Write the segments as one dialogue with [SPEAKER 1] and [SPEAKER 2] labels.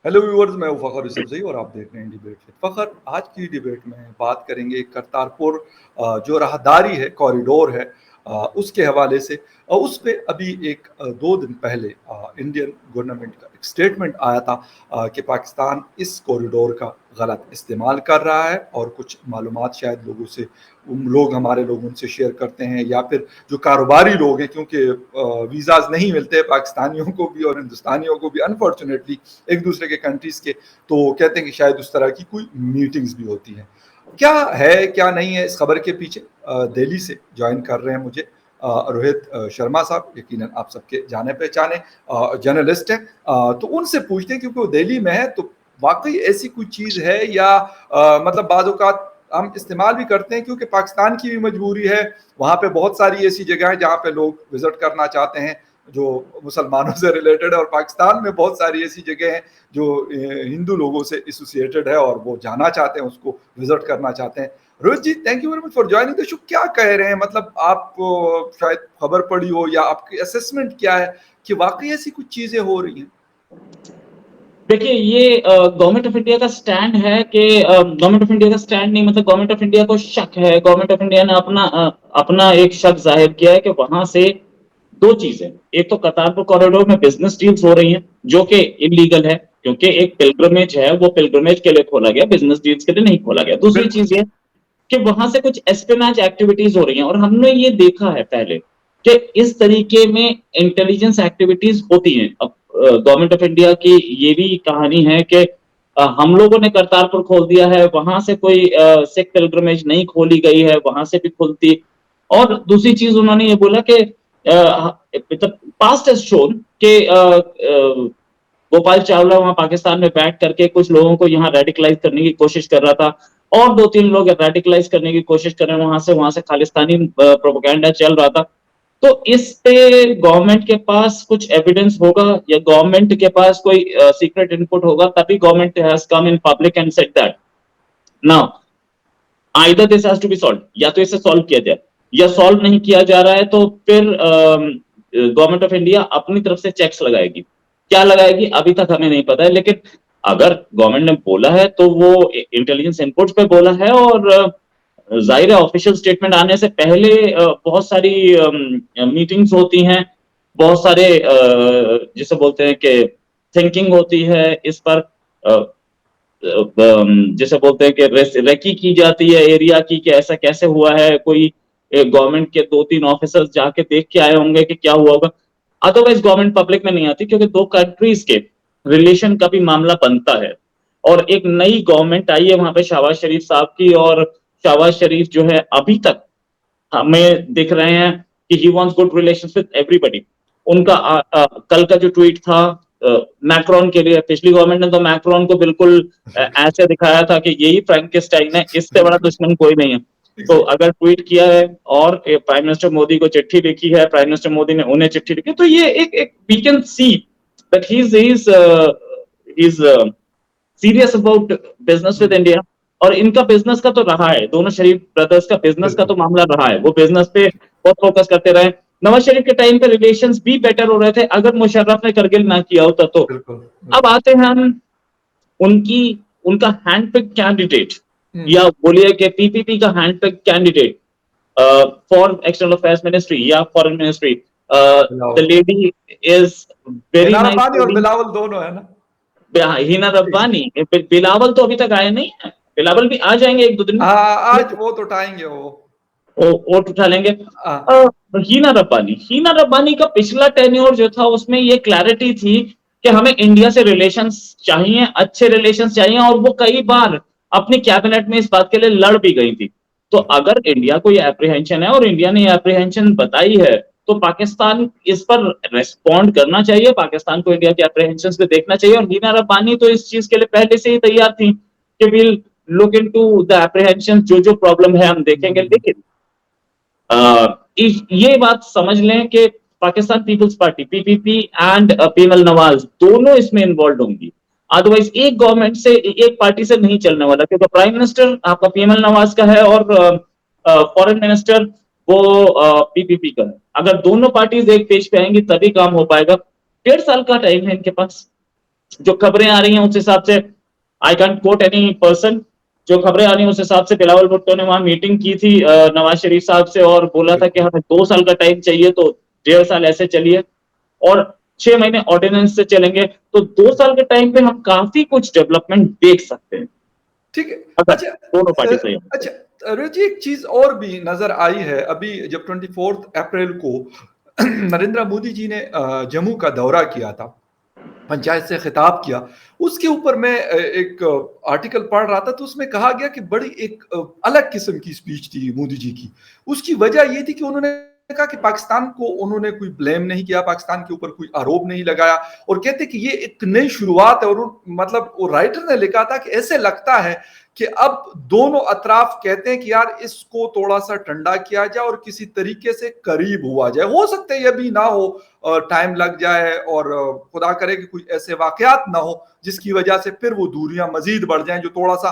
[SPEAKER 1] Hello viewers, मैं हूं फ़खर यूसुफज़ई और आप देख रहे हैं डिबेट विद फ़खर। आज की डिबेट में बात करेंगे करतारपुर जो राहदारी है, कॉरिडोर है, उसके हवाले से। उस पे अभी 2 दिन पहले इंडियन गवर्नमेंट का एक स्टेटमेंट आया था कि पाकिस्तान इस कॉरिडोर का गलत इस्तेमाल कर रहा है और कुछ मालूमात शायद हमारे लोग उनसे शेयर करते हैं, या फिर जो कारोबारी लोग हैं, क्योंकि वीज़ाज़ नहीं मिलते पाकिस्तानियों को भी और हिंदुस्तानियों को भी अनफॉर्चुनेटली एक दूसरे के कंट्रीज के, तो कहते हैं कि शायद उस तरह की कोई मीटिंग्स भी होती हैं। क्या है क्या नहीं है इस खबर के पीछे? दिल्ली से ज्वाइन कर रहे हैं मुझे रोहित शर्मा साहब, यकीनन आप सबके जाने पहचाने जर्नलिस्ट हैं। तो उनसे पूछते हैं, क्योंकि वो दिल्ली में है, तो वाकई ऐसी कोई चीज़ है, या मतलब बाज़ औक़ात हम इस्तेमाल भी करते हैं क्योंकि पाकिस्तान की भी मजबूरी है। वहाँ पे बहुत सारी ऐसी जगह हैं जहाँ पे लोग विजिट करना चाहते हैं जो मुसलमानों से रिलेटेड है, और पाकिस्तान में बहुत सारी ऐसी जगह हैं जो हिंदू लोगों से एसोसिएटेड है और वो जाना चाहते हैं, उसको विजिट करना चाहते हैं। Rohit ji, thank you very much for joining the show. क्या कह रहे हैं, मतलब आपको शायद खबर पड़ी हो, या आपकी असेसमेंट क्या है कि वाकई ऐसी कुछ चीजें हो रही हैं?
[SPEAKER 2] देखिए, ये गवर्नमेंट ऑफ इंडिया का स्टैंड है कि गवर्नमेंट ऑफ इंडिया का स्टैंड नहीं, मतलब गवर्नमेंट ऑफ इंडिया को शक है। गवर्नमेंट ऑफ इंडिया ने अपना एक शक जाहिर किया है कि वहां से दो चीजें, एक तो करतारपुर कॉरिडोर में बिजनेस डील्स हो रही हैं जो कि इलीगल है, क्योंकि एक पिलग्रमेज है, वो पिलग्रमेज के लिए खोला गया, बिजनेस डील्स के लिए नहीं खोला गया। दूसरी
[SPEAKER 1] बिल्कुल।
[SPEAKER 2] चीज ये कि वहां से कुछ एस्पिनाज एक्टिविटीज हो रही हैं, और हमने ये देखा है पहले कि इस तरीके में इंटेलिजेंस एक्टिविटीज होती हैं। अब गवर्नमेंट ऑफ इंडिया की ये भी कहानी है कि हम लोगों ने करतारपुर खोल दिया है, वहां से कोई सिख पिलग्रमेज नहीं खोली गई है, वहां से भी खुलती। और दूसरी चीज उन्होंने ये बोला कि पास्ट हैज शोन कि गोपाल चावला वहां पाकिस्तान में बैठ करके कुछ लोगों को यहाँ रेडिकलाइज करने की कोशिश कर रहा था, और 2-3 लोग रेडिकलाइज करने की कोशिश कर रहे हैं, वहां से खालिस्तानी प्रोपेगेंडा चल रहा था। तो इस पे गवर्नमेंट के पास कुछ एविडेंस होगा, या गवर्नमेंट के पास कोई सीक्रेट इनपुट होगा, तभी government has come in public and said that now either this has to be solve, या तो इसे सॉल्व किया जाए, या सॉल्व नहीं किया जा रहा है तो फिर गवर्नमेंट ऑफ इंडिया अपनी तरफ से चेक्स लगाएगी। क्या लगाएगी अभी तक हमें नहीं पता है, लेकिन अगर गवर्नमेंट ने बोला है तो वो इंटेलिजेंस इनपुट्स पे बोला है, और जाहिर है ऑफिशियल स्टेटमेंट आने से पहले बहुत सारी मीटिंग्स होती हैं, बहुत सारे जिसे बोलते हैं कि थिंकिंग होती है इस पर, जैसे बोलते हैं कि रेकी की जाती है एरिया की, कि ऐसा कैसे हुआ है, कोई गवर्नमेंट के 2-3 ऑफिसर्स जाके देख के आए होंगे कि क्या हुआ होगा। अदरवाइज गवर्नमेंट पब्लिक में नहीं आती, क्योंकि दो कंट्रीज के रिलेशन का भी मामला बनता है। और एक नई गवर्नमेंट आई है वहां पे शहबाज शरीफ साहब की, और शहबाज शरीफ जो है अभी तक हमें दिख रहे हैं कि he wants good relations with everybody. उनका कल का जो ट्वीट था मैक्रोन के लिए, पिछली गवर्नमेंट ने तो मैक्रोन को बिल्कुल ऐसे दिखाया था कि यही फ्रैंकेस्टाइन है, इससे बड़ा दुश्मन कोई नहीं है। तो अगर ट्वीट किया है और प्राइम मिनिस्टर मोदी को चिट्ठी लिखी है, प्राइम मिनिस्टर मोदी ने उन्हें चिट्ठी लिखी, तो ये एक we can see that he is serious about business with India. और इनका बिजनेस का तो रहा है, दोनों शरीफ ब्रदर्स का बिजनेस का
[SPEAKER 1] बिल्कुल।
[SPEAKER 2] तो मामला रहा है, वो बिजनेस पे बहुत फोकस करते रहे। नवाज शरीफ के टाइम पे रिलेशंस भी बेटर हो रहे थे, अगर मुशर्रफ ने करगिल ना किया होता तो।
[SPEAKER 1] बिल्कुल।
[SPEAKER 2] अब
[SPEAKER 1] बिल्कुल।
[SPEAKER 2] आते हैं हम उनकी उनका हैंडपिक कैंडिडेट,
[SPEAKER 1] हम्म।
[SPEAKER 2] या बोलिए कि पीपीपी का handpick candidate for external affairs ministry या foreign ministry, the
[SPEAKER 1] Bilawal.
[SPEAKER 2] Lady is very
[SPEAKER 1] Hina
[SPEAKER 2] nice
[SPEAKER 1] Rabbani और
[SPEAKER 2] लेडी।
[SPEAKER 1] बिलावल दोनों है ना?
[SPEAKER 2] हिना रब्बानी, बिलावल तो अभी तक आए नहीं है, बिलावल भी आ जाएंगे 1-2 दिन में।
[SPEAKER 1] हाँ, आज वो तो उठाएंगे वो।
[SPEAKER 2] वोट उठा लेंगे।
[SPEAKER 1] हाँ।
[SPEAKER 2] हीना रब्बानी का पिछला टेन्योर जो था उसमें ये क्लैरिटी थी कि हमें इंडिया से रिलेशंस चाहिए, अच्छे रिलेशंस चाहिए, और वो कई बार अपनी कैबिनेट में इस बात के लिए लड़ भी गई थी। तो अगर इंडिया को ये एप्रीहेंशन है और इंडिया ने ये एप्रीहेंशन बताई है, तो पाकिस्तान इस पर रेस्पॉन्ड करना चाहिए, पाकिस्तान को इंडिया के एप्रीहेंशन पे देखना चाहिए। और हीना रब्बानी तो इस चीज के लिए पहले से ही तैयार थी कि will look into the apprehension, जो जो प्रॉब्लम है हम देखेंगे। लेकिन ये बात समझ लें कि Pakistan People's Party PPP and PML Nawaz दोनों इसमें इन्वॉल्व होंगी। अदरवाइज एक गवर्नमेंट से, एक पार्टी से नहीं चलने वाला, क्योंकि प्राइम मिनिस्टर आपका पीएमएल नवाज का है और फॉरेन मिनिस्टर वो पीपीपी का है। अगर दोनों पार्टीज एक पेज पे आएंगी तभी काम हो पाएगा। 1.5 साल का टाइम है इनके पास। जो खबरें आ रही हैं उस हिसाब से, I can't quote any person, जो खबरें आ रही हैं उस हिसाब से बिलावल भुट्टो ने वहां मीटिंग की थी नवाज शरीफ साहब से और बोला था कि हमें 2 साल का टाइम चाहिए, तो 1.5 साल ऐसे चलिए और 6 महीने ऑर्डिनेंस से चलेंगे, तो 2 साल के टाइम पे हम काफी कुछ डेवलपमेंट देख सकते हैं
[SPEAKER 1] ठीक है।
[SPEAKER 2] अगर
[SPEAKER 1] अच्छा
[SPEAKER 2] दोनों पार्टी सही हो।
[SPEAKER 1] अच्छा रोहित जी, एक चीज और भी नजर आई है अभी जब 24 अप्रैल को नरेंद्र मोदी जी ने जम्मू का दौरा किया था, पंचायत से खिताब किया, उसके ऊपर मैं एक आर्टिकल पढ़ रहा था तो उसमें कहा गया कि बड़ी एक अलग किस्म की स्पीच थी मोदी जी की। उसकी वजह ये थी कि उन्होंने कहा कि पाकिस्तान को उन्होंने कोई ब्लेम नहीं किया, पाकिस्तान के ऊपर कोई आरोप नहीं लगाया, और कहते कि ये एक नई शुरुआत है। और मतलब वो राइटर ने लिखा था कि ऐसे लगता है कि अब दोनों अतराफ कहते हैं कि यार इसको थोड़ा सा ठंडा किया जाए और किसी तरीके से करीब हुआ जाए। हो सकता है ये भी ना हो, टाइम लग जाए और खुदा करे कि कोई ऐसे वाकयात ना हो जिसकी वजह से फिर वो दूरियां मजीद बढ़ जाएं जो थोड़ा सा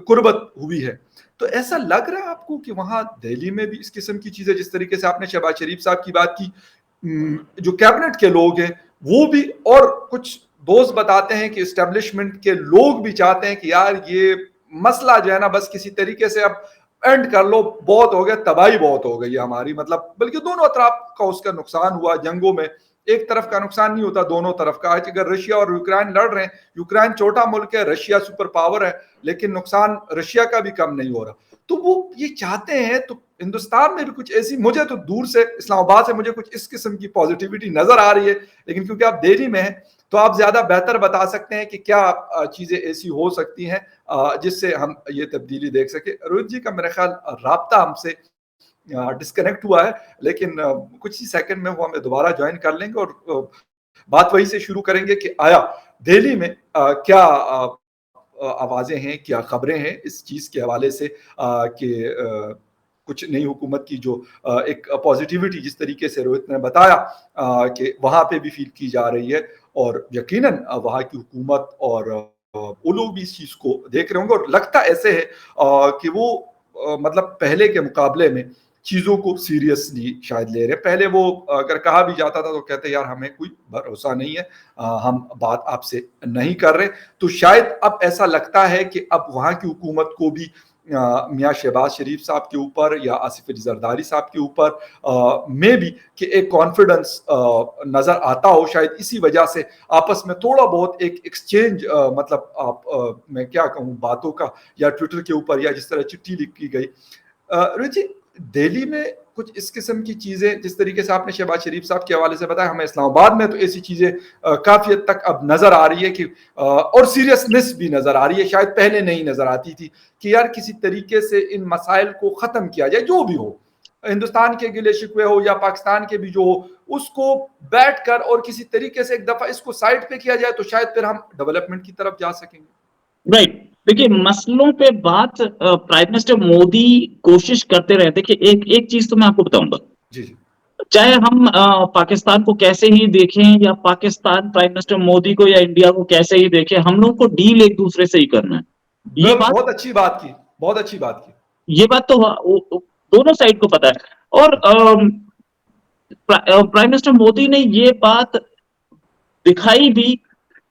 [SPEAKER 1] कुर्बत हुई है। तो ऐसा लग रहा है आपको कि वहां दिल्ली में भी इस किस्म की चीजें, जिस तरीके से आपने शहबाज शरीफ साहब की बात की, जो कैबिनेट के लोग हैं वो भी, और कुछ दोस्त बताते हैं कि एस्टेब्लिशमेंट के लोग भी चाहते हैं कि यार ये मसला जो है ना बस किसी तरीके से अब एंड कर लो, बहुत हो गया, तबाही बहुत हो गई है हमारी, मतलब बल्कि दोनों तरफ का उसका नुकसान हुआ जंगों में। एक तरफ का नुकसान नहीं होता, दोनों तरफ का। आज अगर रशिया और यूक्रेन लड़ रहे हैं, यूक्रेन छोटा मुल्क है, रशिया सुपर पावर है, लेकिन नुकसान रशिया का भी कम नहीं हो रहा। तो वो ये चाहते हैं, तो हिंदुस्तान में भी कुछ ऐसी, मुझे तो दूर से इस्लामाबाद से मुझे कुछ इस किस्म की पॉजिटिविटी नजर आ रही है, लेकिन क्योंकि आप दिल्ली में हैं तो आप ज्यादा बेहतर बता सकते हैं कि क्या चीजें ऐसी हो सकती हैं जिससे हम ये तब्दीली देख सके। रोहित जी का मेरा ख्याल राब्ता हमसे डिस्कनेक्ट हुआ है, लेकिन कुछ ही सेकंड में वो हमें दोबारा ज्वाइन कर लेंगे और बात वही से शुरू करेंगे कि आया दिल्ली में क्या आवाजें हैं, क्या खबरें हैं इस चीज के हवाले से कि कुछ नई हुकूमत की जो एक पॉजिटिविटी जिस तरीके से रोहित ने बताया कि वहां पे भी फील की जा रही है, और यकीनन वहां की हुकूमत और वो लोग भी इस चीज को देख रहे होंगे। और लगता ऐसे है कि वो मतलब पहले के मुकाबले में चीजों को सीरियसली शायद ले रहे हैं। पहले वो अगर कहा भी जाता था तो कहते यार हमें कोई भरोसा नहीं है, हम बात आपसे नहीं कर रहे। तो शायद अब ऐसा लगता है कि अब वहां की हुकूमत को भी मियाँ शहबाज शरीफ साहब के ऊपर या आसिफ अली जरदारी साहब के ऊपर में भी कि एक कॉन्फिडेंस नजर आता हो। शायद इसी वजह से आपस में थोड़ा बहुत एक एक्सचेंज मतलब आप मैं क्या कहूँ बातों का, या ट्विटर के ऊपर या जिस तरह चिट्ठी लिखी गई। रुचि, दिल्ली में कुछ इस किस्म की चीजें जिस तरीके से आपने शहबाज शरीफ साहब के हवाले से बताया, हमें इस्लामाबाद में तो ऐसी चीजें काफी हद तक अब नजर आ रही है कि और सीरियसनेस भी नजर आ रही है, शायद पहले नहीं नजर आती थी कि यार किसी तरीके से इन मसाइल को खत्म किया जाए, जो भी हो, हिंदुस्तान के गिले शिकवे हो या पाकिस्तान के भी जो हो, उसको बैठ कर और किसी तरीके से एक दफा इसको साइड पे किया जाए तो शायद फिर हम डेवलपमेंट की तरफ जा सकेंगे।
[SPEAKER 2] राइट, देखिए मसलों पे बात प्राइम मिनिस्टर मोदी कोशिश करते रहते कि एक एक चीज तो मैं आपको बताऊंगा,
[SPEAKER 1] जी जी,
[SPEAKER 2] चाहे हम पाकिस्तान को कैसे ही देखें या पाकिस्तान प्राइम मिनिस्टर मोदी को या इंडिया को कैसे ही देखें, हम लोग को डील एक दूसरे से ही करना है। ये बात
[SPEAKER 1] बहुत अच्छी बात की, बहुत अच्छी बात की।
[SPEAKER 2] ये बात तो दोनों साइड को पता है। और प्राइम मिनिस्टर मोदी ने ये बात दिखाई भी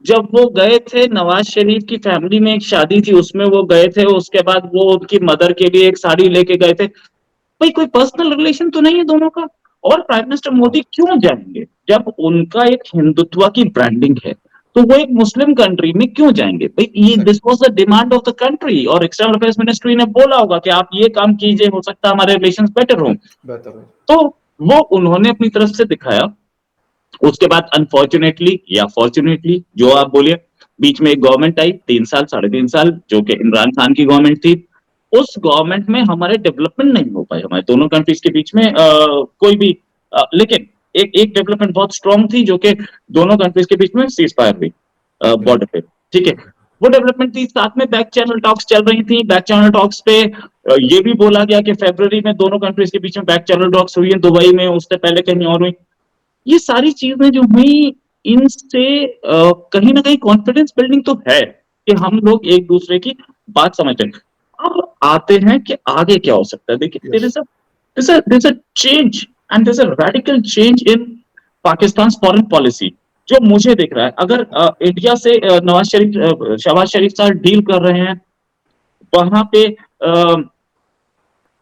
[SPEAKER 2] जब वो गए थे नवाज शरीफ की फैमिली में, एक शादी थी उसमें वो गए थे, उसके बाद वो उनकी मदर के लिए एक साड़ी लेके गए थे। भाई कोई पर्सनल रिलेशन तो नहीं है दोनों का, और प्राइम मिनिस्टर मोदी क्यों जाएंगे जब उनका एक हिंदुत्व की ब्रांडिंग है, तो वो एक मुस्लिम कंट्री में क्यों जाएंगे भाई? ये this was the demand of the country, और एक्सटर्नल अफेयर्स मिनिस्ट्री ने बोला होगा कि आप ये काम कीजिए, हो सकता है हमारे रिलेशन बेटर हो।
[SPEAKER 1] बेहतर हो।
[SPEAKER 2] तो वो उन्होंने अपनी तरफ से दिखाया। उसके बाद अनफॉर्चुनेटली या फॉर्चुनेटली जो आप बोलिए, बीच में एक गवर्नमेंट आई 3 साल 3.5 साल, जो कि इमरान खान की गवर्नमेंट थी। उस गवर्नमेंट में हमारे डेवलपमेंट नहीं हो पाए, हमारे दोनों कंट्रीज के बीच में कोई भी लेकिन एक एक डेवलपमेंट बहुत स्ट्रांग थी, जो कि दोनों कंट्रीज के बीच में सीज फायर हुई बॉर्डर पे, ठीक है। वो डेवलपमेंट थी, साथ में बैक चैनल टॉक्स चल रही थी। बैक चैनल टॉक्स पे ये भी बोला गया कि फरवरी में दोनों कंट्रीज के बीच में बैक चैनल टॉक्स हुई है, दुबई में, उससे पहले कहीं और हुई। ये सारी चीजें जो हुई, इनसे कहीं ना कहीं कॉन्फिडेंस बिल्डिंग तो है कि हम लोग एक दूसरे की बात समझते हैं। अब आते हैं कि आगे क्या हो सकता है। देखिए, there's a change and there's a radical change in Pakistan's foreign policy, जो मुझे दिख रहा है, अगर इंडिया से शहबाज शरीफ साहब डील कर रहे हैं, वहां पे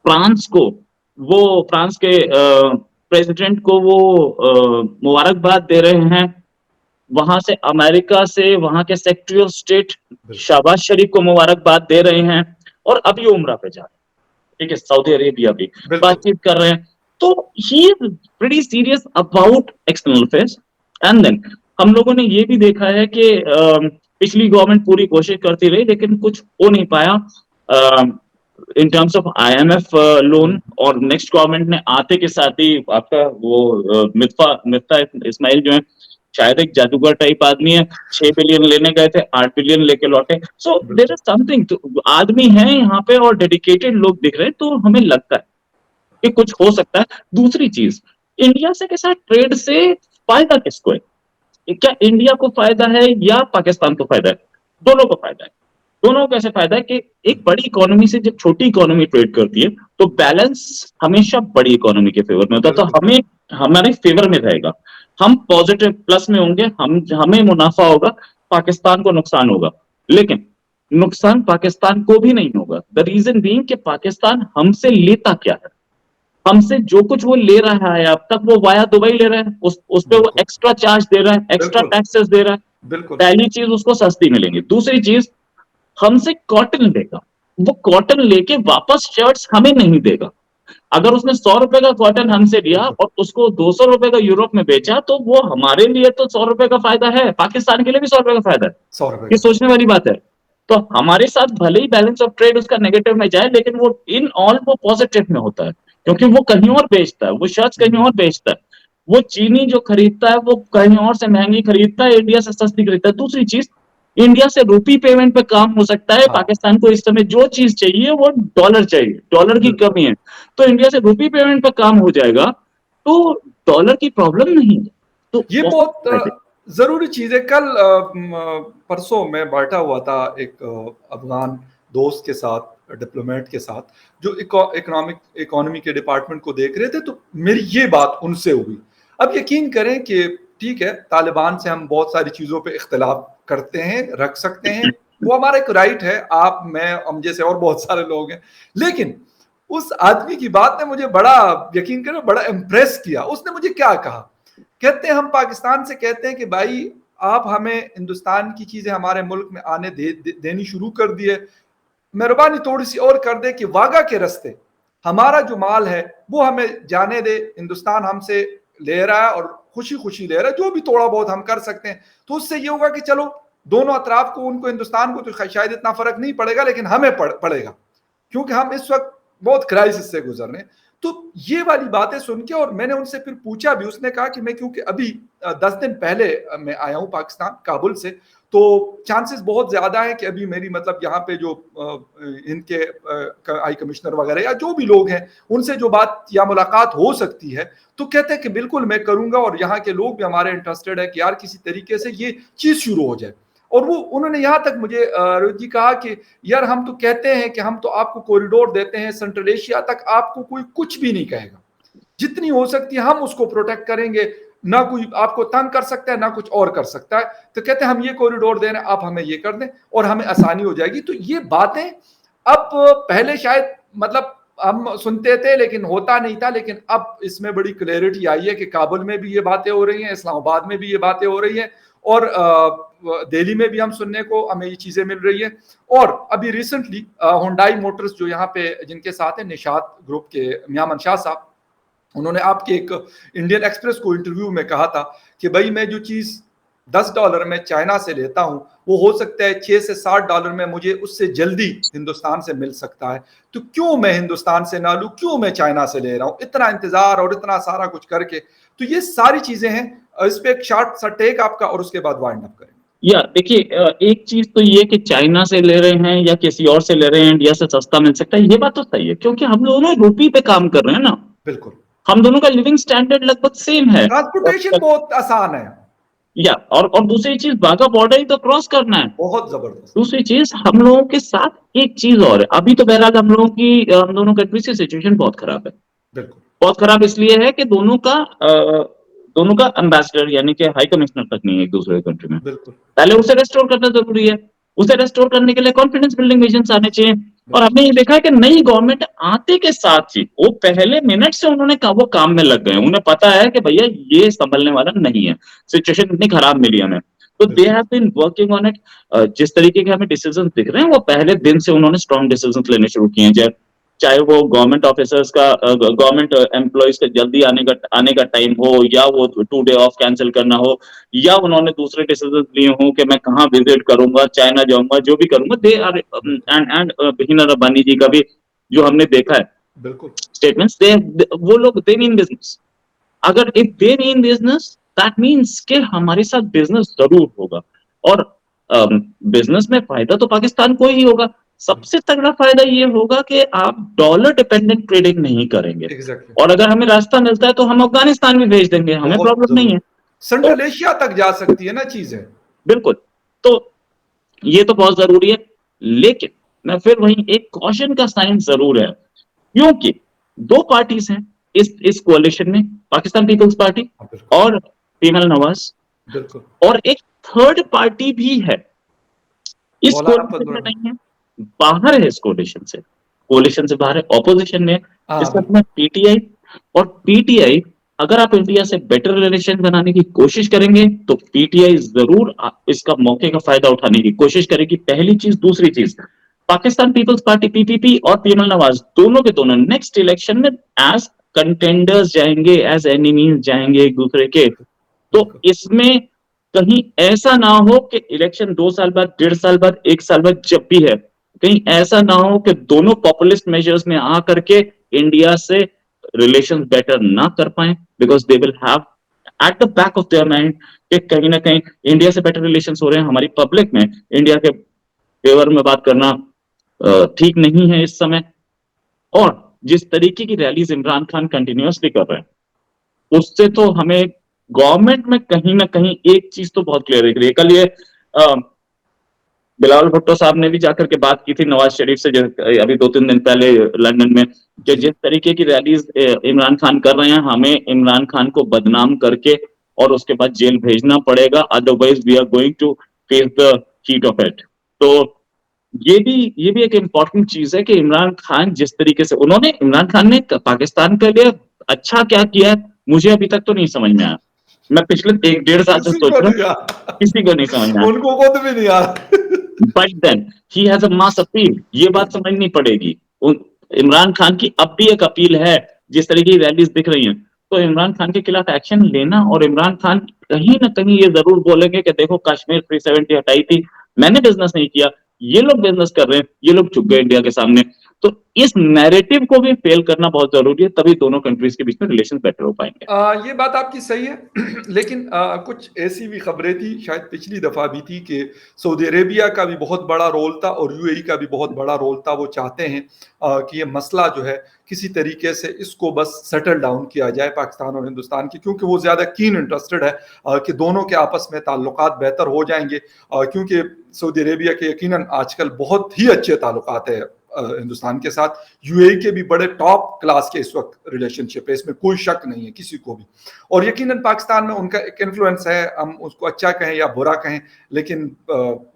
[SPEAKER 2] फ्रांस को, वो फ्रांस के प्रेसिडेंट को वो मुबारकबाद दे रहे हैं, वहां से अमेरिका से वहां के सेक्रेटरी ऑफ स्टेट शहबाज शरीफ को मुबारकबाद दे रहे हैं, और अभी उम्रा पे जा रहे हैं, ठीक है, सऊदी अरेबिया भी बातचीत कर रहे हैं। तो he is pretty serious about external affairs. And then हम लोगों ने ये भी देखा है कि पिछली गवर्नमेंट पूरी कोशिश करती रही, लेकिन कुछ हो नहीं पाया in terms of IMF loan, और नेक्स्ट गवर्नमेंट ने आते के साथ ही आपका वो मिफ्ता इस्माइल जो है, शायद एक जादूगर टाइप आदमी है, 6 बिलियन लेने गए थे, 8 बिलियन लेके लौटे। सो देयर इज समथिंग, आदमी है यहाँ पे और डेडिकेटेड लोग दिख रहे हैं, तो हमें लगता है कि कुछ हो सकता है। दूसरी चीज, इंडिया से के साथ ट्रेड से फायदा किसको है? क्या इंडिया को फायदा है या पाकिस्तान को फायदा है? दोनों को फायदा है। दोनों को कैसे फायदा है कि एक बड़ी इकोनॉमी से जब छोटी इकोनॉमी ट्रेड करती है, तो बैलेंस हमेशा बड़ी इकोनॉमी के फेवर में होता है, तो हमें हमारे फेवर में रहेगा, हम पॉजिटिव प्लस में होंगे, हमें मुनाफा होगा, पाकिस्तान को नुकसान होगा। लेकिन नुकसान पाकिस्तान को भी नहीं होगा। द रीजन बीइंग कि पाकिस्तान हमसे लेता क्या है? हमसे जो कुछ वो ले रहा है अब तक, वो वाया दुबई ले रहा है, उस पे वो एक्स्ट्रा चार्ज दे रहा है, एक्स्ट्रा टैक्सेस दे रहा है। पहली चीज, उसको सस्ती मिलेंगी। दूसरी चीज, हमसे कॉटन लेगा, वो कॉटन लेके वापस शर्ट्स हमें नहीं देगा। अगर उसने 100 रुपए का कॉटन हमसे लिया और उसको 200 रुपए का यूरोप में बेचा, तो वो हमारे लिए तो 100 रुपए का फायदा है, पाकिस्तान के लिए भी 100 रुपए का फायदा है।
[SPEAKER 1] 100 रुपए,
[SPEAKER 2] ये सोचने वाली बात है। तो हमारे साथ भले ही बैलेंस ऑफ ट्रेड उसका नेगेटिव में जाए, लेकिन वो इन ऑल वो पॉजिटिव में होता है, क्योंकि वो कहीं और बेचता है, वो शर्ट्स कहीं और बेचता है, वो चीनी जो खरीदता है वो कहीं और से महंगी खरीदता है, इंडिया से सस्ती खरीदता है। दूसरी चीज, इंडिया से रूपी पेमेंट पे काम हो सकता है। पाकिस्तान को इस समय जो चीज चाहिए वो डॉलर चाहिए, डॉलर की कमी है, तो इंडिया से रूपी पेमेंट पे काम हो जाएगा, तो डॉलर की प्रॉब्लम नहीं है। तो
[SPEAKER 1] ये बहुत जरूरी चीज है। कल परसों मैं बैठा हुआ था एक अफगान दोस्त के साथ, डिप्लोमेट के साथ, जो इकोनॉमी के डिपार्टमेंट को देख रहे थे, तो मेरी ये बात उनसे हुई। अब यकीन करें कि ठीक है, तालिबान से हम बहुत सारी चीजों पे इख्तिलाफ करते हैं, रख सकते हैं, वो हमारा एक राइट है, आप, मैं, हम जैसे और बहुत सारे लोग हैं। लेकिन उस आदमी की बात ने मुझे बड़ा, यकीन करें, बड़ा इम्प्रेस किया। उसने मुझे क्या कहा, कहते हैं हम पाकिस्तान से कहते हैं कि भाई आप हमें हिंदुस्तान की चीजें हमारे मुल्क में आने देनी शुरू कर दी है, मेहरबानी थोड़ी सी और कर दे कि वागा के रास्ते हमारा जो माल है वो हमें जाने दे। हिंदुस्तान हमसे ले रहा है और खुशी खुशी ले रहा है, जो भी थोड़ा बहुत हम कर सकते हैं, तो उससे ये होगा कि चलो दोनों अतराफ को, उनको, हिंदुस्तान को तो शायद इतना फर्क नहीं पड़ेगा, लेकिन हमें पड़ेगा, क्योंकि हम इस वक्त बहुत क्राइसिस से गुजर रहे हैं। तो ये वाली बातें सुन के, और मैंने उनसे फिर पूछा भी, उसने कहा कि मैं, क्योंकि अभी 10 दिन पहले मैं आया हूँ पाकिस्तान, काबुल से, तो चांसेस बहुत ज्यादा है कि अभी मेरी, मतलब यहाँ पे जो इनके हाई कमिश्नर वगैरह या जो भी लोग हैं, उनसे जो बात या मुलाकात हो सकती है, तो कहते हैं कि बिल्कुल मैं करूंगा, और यहाँ के लोग भी हमारे इंटरेस्टेड है कि यार किसी तरीके से ये चीज शुरू हो जाए। और वो, उन्होंने यहाँ तक मुझे रोहित जी कहा कि यार हम तो कहते हैं कि हम तो आपको कॉरिडोर देते हैं सेंट्रल एशिया तक, आपको कोई कुछ भी नहीं कहेगा, जितनी हो सकती है हम उसको प्रोटेक्ट करेंगे, ना कोई आपको तंग कर सकता है, ना कुछ और कर सकता है। तो कहते हैं हम ये कॉरिडोर दे रहे हैं, आप हमें ये कर दें और हमें आसानी हो जाएगी। तो ये बातें अब, पहले शायद मतलब हम सुनते थे लेकिन होता नहीं था, लेकिन अब इसमें बड़ी क्लैरिटी आई है कि काबुल में भी ये बातें हो रही हैं, इस्लामाबाद में भी ये बातें हो रही हैं, और दिल्ली में भी हम सुनने को, हमें ये चीजें मिल रही है। और अभी रिसेंटली हुंडई मोटर्स जो यहाँ पे जिनके साथ है, निशात ग्रुप के मियां मनशाह साहब, उन्होंने आपके एक इंडियन एक्सप्रेस को इंटरव्यू में कहा था कि भाई मैं जो चीज $10 में चाइना से लेता हूं, वो हो सकता है $6 से $7 में मुझे उससे जल्दी हिंदुस्तान से मिल सकता है, तो क्यों मैं हिंदुस्तान से ना लूं, क्यों मैं चाइना से ले रहा हूं, इतना इंतजार और इतना सारा कुछ करके। तो ये सारी चीजें हैं। इस पे एक शॉर्ट सा टेक आपका, और उसके बाद वाइंड अप करें।
[SPEAKER 2] या देखिए, एक चीज तो ये कि चाइना से ले रहे हैं या किसी और से ले रहे हैं, इंडिया से सस्ता मिल सकता है, ये बात तो सही है, क्योंकि हम दोनों रूपी पे काम कर रहे हैं ना।
[SPEAKER 1] बिल्कुल,
[SPEAKER 2] हम दोनों का लिविंग स्टैंडर्ड लगभग सेम है,
[SPEAKER 1] ट्रांसपोर्टेशन बहुत आसान है।
[SPEAKER 2] या और दूसरी चीज, बाघा बॉर्डर ही तो क्रॉस करना है,
[SPEAKER 1] बहुत जबरदस्त।
[SPEAKER 2] दूसरी चीज, हम लोगों के साथ एक चीज और है, अभी तो बहरहाल हम दोनों कंट्रीज की सिचुएशन बहुत खराब है।
[SPEAKER 1] बिल्कुल,
[SPEAKER 2] बहुत खराब इसलिए है कि दोनों दोनों का एम्बेसडर यानी कि हाई कमिश्नर तक नहीं है एक दूसरे कंट्री में,
[SPEAKER 1] बिल्कुल
[SPEAKER 2] पहले उसे रेस्टोर करना जरूरी है। उसे रेस्टोर करने के लिए कॉन्फिडेंस बिल्डिंग विजन्स आने चाहिए। और हमने ये देखा है कि नई गवर्नमेंट आते के साथ ही वो पहले मिनट से उन्होंने वो काम में लग गए, उन्हें पता है कि भैया ये संभलने वाला नहीं है, सिचुएशन इतनी खराब मिली हमें, तो they have been working on it. जिस तरीके के हमें डिसीजन दिख रहे हैं वो पहले दिन से उन्होंने स्ट्रॉन्ग डिसीजन लेने शुरू किए हैं, चाहे वो गवर्नमेंट ऑफिसर्स का, गवर्नमेंट एम्प्लॉयज का जल्दी आने का टाइम हो, या वो 2 डे ऑफ कैंसिल करना हो, या उन्होंने दूसरे डिसीजन लिए हो कि मैं कहाँ विजिट करूंगा, चाइना जाऊंगा, जो भी करूंगा, they are and Hina Rabbani ji का भी जो हमने देखा है
[SPEAKER 1] बिल्कुल
[SPEAKER 2] स्टेटमेंट्स, दे वो लोग दे मीन बिजनेस। अगर if they mean business that means के हमारे साथ बिजनेस जरूर होगा, और बिजनेस में फायदा तो पाकिस्तान को ही होगा। सबसे तगड़ा फायदा ये होगा कि आप डॉलर डिपेंडेंट ट्रेडिंग नहीं करेंगे,
[SPEAKER 1] एग्जैक्टली
[SPEAKER 2] और अगर हमें रास्ता मिलता है तो हम अफगानिस्तान भी भेज देंगे, हमें
[SPEAKER 1] बहुत
[SPEAKER 2] प्रॉब्लम नहीं
[SPEAKER 1] जरूरी,
[SPEAKER 2] है। तो
[SPEAKER 1] सेंट्रल एशिया तक जा सकती है ना चीजें।
[SPEAKER 2] बिल्कुल, तो ये तो बहुत जरूरी है, लेकिन मैं फिर वही एक कॉशन का साइन जरूर है, क्योंकि 2 पार्टीज हैं इस कोalition में, पाकिस्तान पीपल्स पार्टी
[SPEAKER 1] हाँ, बिल्कुल
[SPEAKER 2] और पीएमएल नवाज,
[SPEAKER 1] बिल्कुल।
[SPEAKER 2] और एक थर्ड पार्टी भी है इस
[SPEAKER 1] मौलाना
[SPEAKER 2] कोalition
[SPEAKER 1] फजल
[SPEAKER 2] में,
[SPEAKER 1] रहमान।
[SPEAKER 2] नहीं है, बाहर है इस कोalition से बाहर है, ऑपोजिशन में।
[SPEAKER 1] हाँ
[SPEAKER 2] इसका
[SPEAKER 1] बिल्कुल
[SPEAKER 2] अपना पीटीआई, और पीटीआई अगर आप इंडिया से बेटर रिलेशन बनाने की कोशिश करेंगे तो पीटीआई जरूर इसका मौके का फायदा उठाने की कोशिश करेगी, पहली चीज। दूसरी चीज, पाकिस्तान पीपल्स पार्टी पीपीपी और पीएमएल नवाज दोनों के दोनों नेक्स्ट इलेक्शन में एज कंटेंडर्स जाएंगे, एज एनिमीज जाएंगे एक दूसरे के। तो
[SPEAKER 1] बिल्कुल
[SPEAKER 2] इसमें कहीं ऐसा ना हो कि इलेक्शन 2 साल बाद, 1.5 साल बाद, 1 साल बाद जब भी है, कहीं ऐसा ना हो कि दोनों पॉपुलिस्ट मेजर्स में आ करके इंडिया से रिलेशन बेटर ना कर पाए, because they will have at the back of their mind कि कहीं ना कहीं इंडिया से बेटर रिलेशन हो रहे हैं, हमारी पब्लिक में इंडिया के फेवर में बात करना ठीक नहीं है इस समय। और जिस तरीके की रैलीज इमरान खान कंटिन्यूअसली कर रहे हैं, उससे तो हमें गवर्नमेंट में कहीं ना कहीं एक चीज तो बहुत क्लियर दिख रही है। कल ये बिलावल भुट्टो साहब ने भी जाकर के बात की थी नवाज शरीफ से, अभी 2-3 दिन पहले लंदन में, कि
[SPEAKER 1] जी
[SPEAKER 2] जिस तरीके की रैलीज इमरान खान कर रहे हैं, हमें इमरान खान को बदनाम करके और उसके बाद जेल भेजना पड़ेगा, otherwise we are going to face the heat of it. तो ये भी एक इम्पॉर्टेंट चीज है कि इमरान खान जिस तरीके से, उन्होंने, इमरान खान ने पाकिस्तान के लिए अच्छा क्या किया है मुझे अभी तक तो नहीं समझ में आया। मैं पिछले 1-1.5 साल से
[SPEAKER 1] किसी
[SPEAKER 2] सोच
[SPEAKER 1] को
[SPEAKER 2] रहा हूँ,
[SPEAKER 1] नहीं आ
[SPEAKER 2] किसी को नहीं समझ में आया।
[SPEAKER 1] उनको खुद भी नहीं आ रहा।
[SPEAKER 2] But then he has a mass appeal, ये बात समझनी पड़ेगी। इमरान खान की अब भी एक अपील है, जिस तरह की रैलीज दिख रही हैं, तो इमरान खान के खिलाफ एक्शन लेना, और इमरान खान कहीं ना कहीं ये जरूर बोलेंगे कि देखो कश्मीर 370 हटाई थी, मैंने बिजनेस नहीं किया, ये लोग बिजनेस कर रहे हैं, ये लोग झुक गए इंडिया के सामने। तो इस नैरेटिव को भी फेल करना बहुत जरूरी है, तभी दोनों कंट्रीज के बीच में रिलेशन बेटर हो पाएंगे।
[SPEAKER 1] ये बात आपकी सही है लेकिन कुछ ऐसी भी खबरें थी, शायद पिछली दफ़ा भी थी, कि सऊदी अरेबिया का भी बहुत बड़ा रोल था और यूएई का भी बहुत बड़ा रोल था। वो चाहते हैं कि ये मसला जो है किसी तरीके से इसको बस सेटल डाउन किया जाए पाकिस्तान और हिंदुस्तान की, क्योंकि वो ज़्यादा कीन इंटरेस्टेड है कि दोनों के आपस में ताल्लुकात बेहतर हो जाएंगे, क्योंकि सऊदी अरेबिया के यकीनन आजकल बहुत ही अच्छे ताल्लुकात है हिंदुस्तान के साथ। यूएई के भी बड़े टॉप क्लास के इस वक्त रिलेशनशिप है, इसमें कोई शक नहीं है किसी को भी। और यकीनन पाकिस्तान में उनका एक इन्फ्लुएंस है, हम उसको अच्छा कहें या बुरा कहें, लेकिन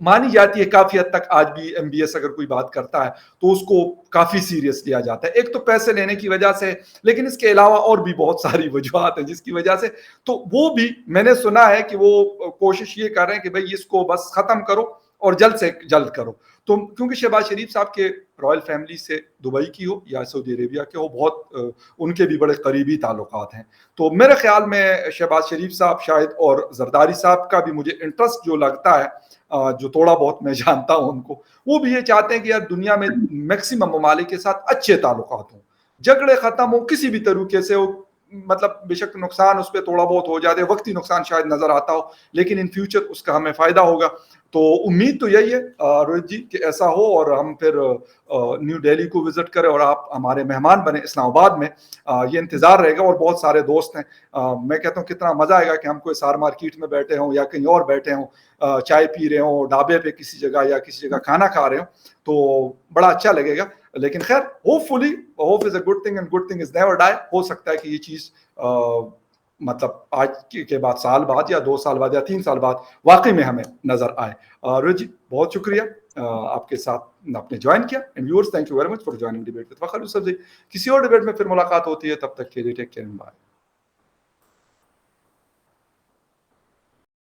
[SPEAKER 1] मानी जाती है काफ़ी हद तक। आज भी एमबीएस अगर कोई बात करता है तो उसको काफ़ी सीरियस लिया जाता है, एक तो पैसे लेने की वजह से, लेकिन इसके अलावा और भी बहुत सारी वजूहत हैं जिसकी वजह से। तो वो भी मैंने सुना है कि वो कोशिश ये कर रहे हैं कि भाई इसको बस ख़त्म करो और जल्द से जल्द करो। तो क्योंकि शहबाज शरीफ साहब के रॉयल फैमिली से दुबई की हो या सऊदी अरेबिया के हो, बहुत उनके भी बड़े करीबी ताल्लुकात हैं। तो मेरे ख्याल में शहबाज शरीफ साहब शायद, और जरदारी साहब का भी मुझे इंटरेस्ट जो लगता है, जो थोड़ा बहुत मैं जानता हूं उनको, वो भी ये चाहते हैं कि यार दुनिया में मैक्सिमम ममालिक के साथ अच्छे ताल्लुकात हों, झगड़े खत्म हो किसी भी तरीके से हो। मतलब बेशक नुकसान उस पर थोड़ा बहुत हो जाते, वक्ती नुकसान शायद नजर आता हो, लेकिन इन फ्यूचर उसका हमें फायदा होगा। तो उम्मीद तो यही है रोहित जी कि ऐसा हो, और हम फिर न्यू दिल्ली को विजिट करें और आप हमारे मेहमान बने इस्लामाबाद में। ये इंतजार रहेगा, और बहुत सारे दोस्त हैं। मैं कहता हूँ कितना मजा आएगा कि हम कोई सार मार्केट में बैठे हों या कहीं और बैठे हों, चाय पी रहे हों ढाबे पे किसी जगह, या किसी जगह खाना खा रहे हों, तो बड़ा अच्छा लगेगा। लेकिन खैर, hopefully, hope is a good thing and good thing is never die. हो सकता है कि ये चीज मतलब आज के बाद साल बाद या 2 साल बाद या 3 साल बाद वाक़ई में हमें नज़र आए। रोहित जी बहुत शुक्रिया आपके साथ आपने जॉइन किया and viewers thank you very much for joining debate with Fakhar Yusuf ji. किसी और डिबेट में फिर मुलाकात होती है, तब तक के लिए टेक केयर एंड बाय।